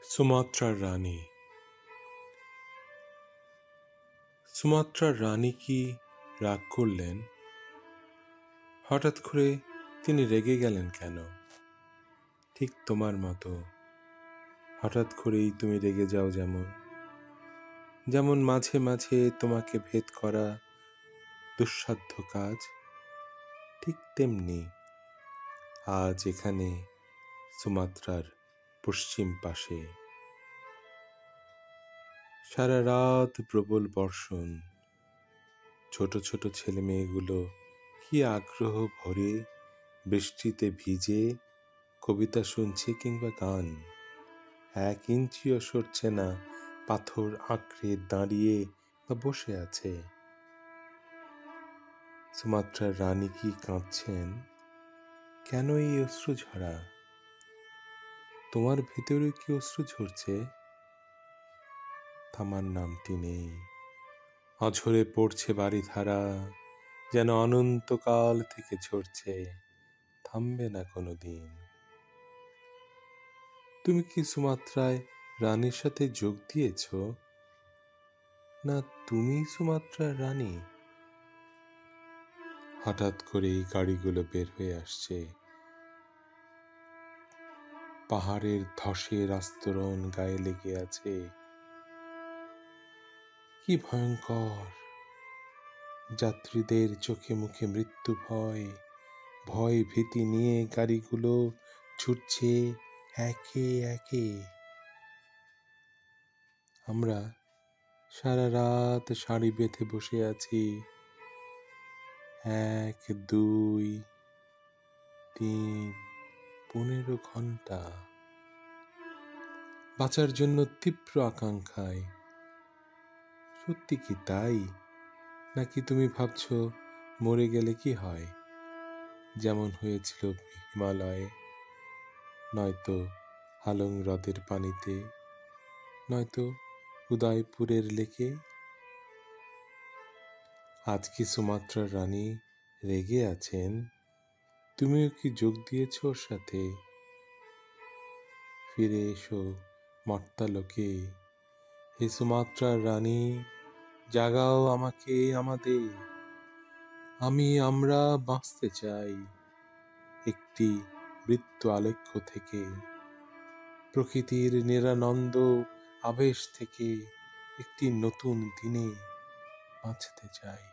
সুমাত্রার রানী। সুমাত্রার রানী কি রাগ করলেন? হঠাৎ করে তিনি রেগে গেলেন কেন? ঠিক তোমার মতো হঠাৎ করেই তুমি রেগে যাও, যেমন মাঝে মাঝে তোমাকে ভেদ করা দুঃসাধ্য কাজ, ঠিক তেমনি আজ এখানে সুমাত্রার পশ্চিম পাশে সারা রাত প্রবল বর্ষণ। ছোট ছোট ছেলে মেয়েগুলো কি আগ্রহ ভরে বৃষ্টিতে ভিজে কবিতা শুনছে কিংবা গান। 1 ইঞ্চিও সরছে না, পাথর আঁকড়ে দাঁড়িয়ে বা বসে আছে। সুমাত্রার রানী কি কাঁদছেন? কেন এই অশ্রু ঝরা? তোমার ভেতরে কি অশ্রু ঝরছে? থামার নামটি নেই। অঝরে পড়ছে বারিধারা, যেন অনন্তকাল থেকে ঝরছে, থামবে না কোনোদিন। তুমি কি সুমাত্রায় রানীর সাথে যোগ দিয়েছ? না তুমি সুমাত্রার রানী? হঠাৎ করেই গাড়িগুলো বের হয়ে আসছে। পাহাড়ের ধসের আস্তরণ গায়ে লেগে আছে। কি ভয়ঙ্কর! যাত্রীদের চোখে মুখে মৃত্যু ভয়, ভয় ভীতি নিয়ে গাড়িগুলো ছুটছে একে একে। আমরা সারা রাত সারি বেঁধে বসে আছি। 1, 2, 3, 15 ঘন্টা বাঁচার জন্য তীব্র আকাঙ্ক্ষায়। সত্যি কি তাই? নাকি তুমি ভাবছো মরে গেলে কি হয়, যেমন হয়েছিল হিমালয়ে, নয়তো হালং হ্রদের পানিতে, নয়তো উদয়পুরের লেকে? আজ কি সুমাত্রার রানী রেগে আছেন? তুমিও কি যোগ দিয়েছ ওর সাথে? ফিরে এসো মর্তালোকে। হে সুমাত্রার রানী, জাগাও আমাকে, আমাদের। আমরা বাঁচতে চাই একটি বৃত্ত আলেখ্য থেকে, প্রকৃতির নিরানন্দ আবেশ থেকে একটি নতুন দিনে বাঁচতে চাই।